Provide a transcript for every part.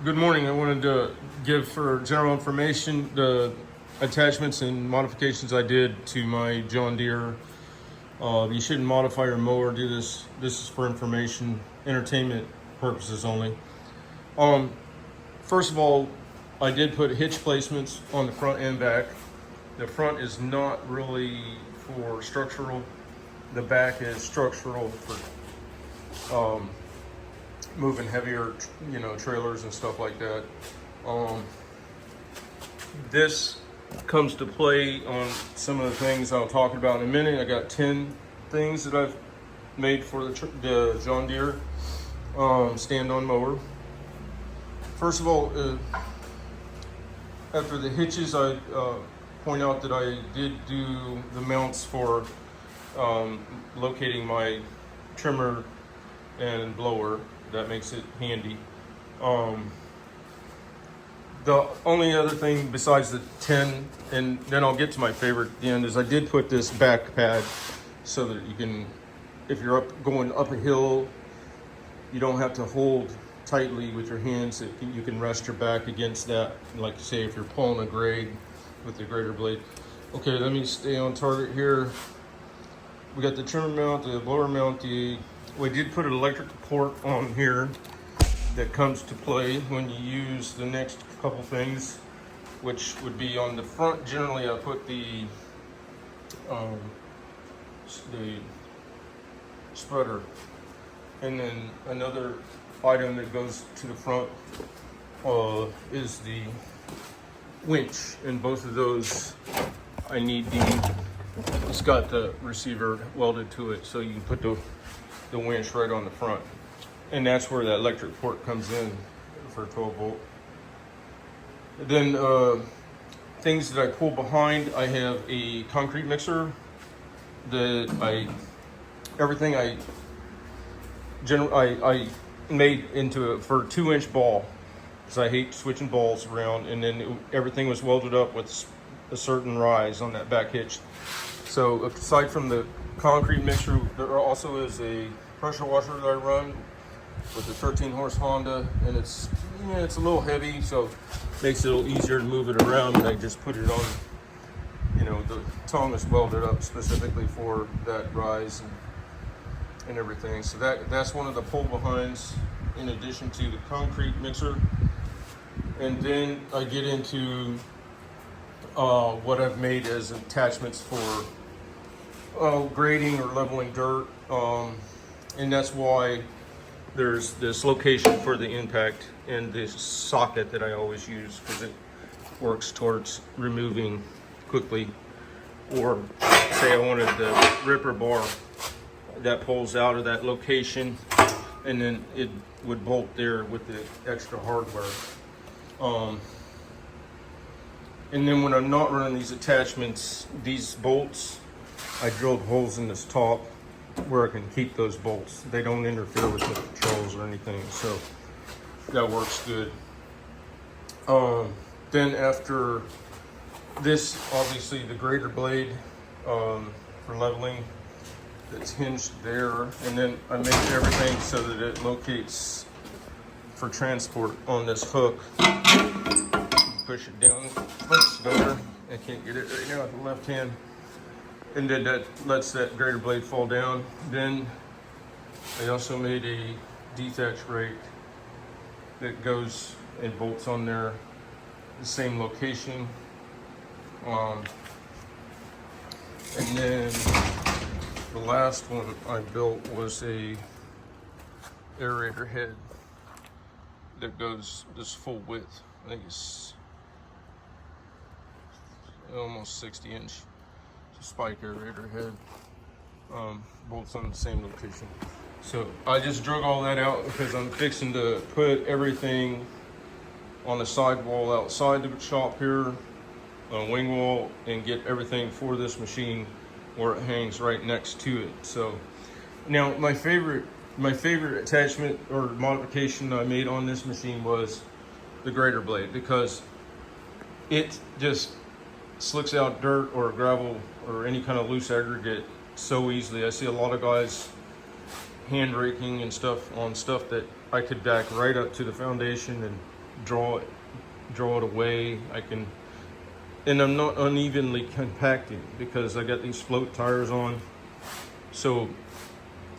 Good morning. I wanted to give for general information the attachments and modifications I did to my John Deere. You shouldn't modify your mower. Do this. This is for information, entertainment purposes only. Um, First of all, I did put hitch placements on the front and back. The front is not really for structural. The back is structural for moving heavier, trailers and stuff like that. This comes to play on some of the things I'll talk about in a minute. I got 10 things that I've made for the John Deere stand-on mower. First of all, after the hitches, I point out that I did do the mounts for locating my trimmer and blower. That makes it handy. The only other thing besides the 10, and then I'll get to my favorite at the end, is I did put this back pad so that you can, if you're going up a hill, you don't have to hold tightly with your hands. You can rest your back against that, like say if you're pulling a grade with the grader blade. Okay, let me stay on target here. We got the trimmer mount, the blower mount. We did put an electric port on here that comes to play when you use the next couple things, which would be on the front. Generally, I put the spreader, and then another item that goes to the front is the winch, and both of those I need it's got the receiver welded to it, so you can put the winch right on the front, and that's where that electric port comes in for 12 volt. Then things that I pull behind, I have a concrete mixer that everything I made into for a 2-inch ball, because I hate switching balls around, and then everything was welded up with a certain rise on that back hitch. So aside from the concrete mixer, there also is a pressure washer that I run with the 13 horse Honda, and it's a little heavy, so it makes it a little easier to move it around. And I just put it on, the tongue is welded up specifically for that rise and everything. So that's one of the pull behinds in addition to the concrete mixer. And then I get into what I've made as attachments for grading or leveling dirt, and that's why there's this location for the impact and this socket that I always use, because it works towards removing quickly. Or say I wanted the ripper bar that pulls out of that location, and then it would bolt there with the extra hardware. And then when I'm not running these attachments, these bolts, I drilled holes in this top where I can keep those bolts. They don't interfere with the controls or anything, so that works good. Then after this, obviously the grader blade for leveling, that's hinged there, and then I make everything so that it locates for transport on this hook. Push it down, push there. I can't get it right now with the left hand, and then that lets that grader blade fall down. Then I also made a detach rake that goes and bolts on there, the same location. And then the last one I built was a aerator head that goes this full width. I think it's almost 60-inch spike aerator head. Bolts on the same location. So I just drug all that out because I'm fixing to put everything on the sidewall outside the shop here, on wing wall, and get everything for this machine where it hangs right next to it. So now my favorite attachment or modification I made on this machine was the grader blade, because it just slicks out dirt or gravel or any kind of loose aggregate so easily. I see a lot of guys hand raking and stuff on stuff that I could back right up to the foundation and draw it away. And I'm not unevenly compacting because I got these float tires on. So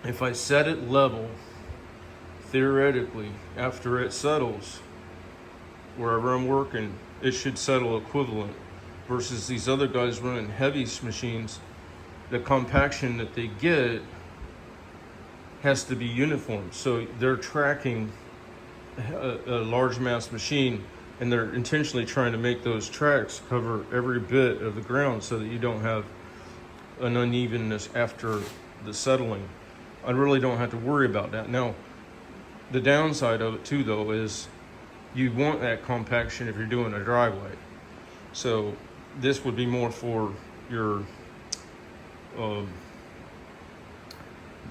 if I set it level, theoretically, after it settles, wherever I'm working, it should settle equivalent. Versus these other guys running heavy machines, the compaction that they get has to be uniform. So they're tracking a large mass machine, and they're intentionally trying to make those tracks cover every bit of the ground so that you don't have an unevenness after the settling. I really don't have to worry about that. Now, the downside of it too, though, is you want that compaction if you're doing a driveway. So this would be more for your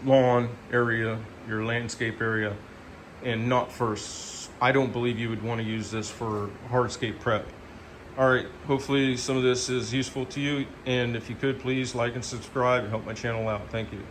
lawn area, your landscape area, and not for, I don't believe you would want to use this for hardscape prep. All right, hopefully some of this is useful to you, and if you could, please like and subscribe and help my channel out. Thank you.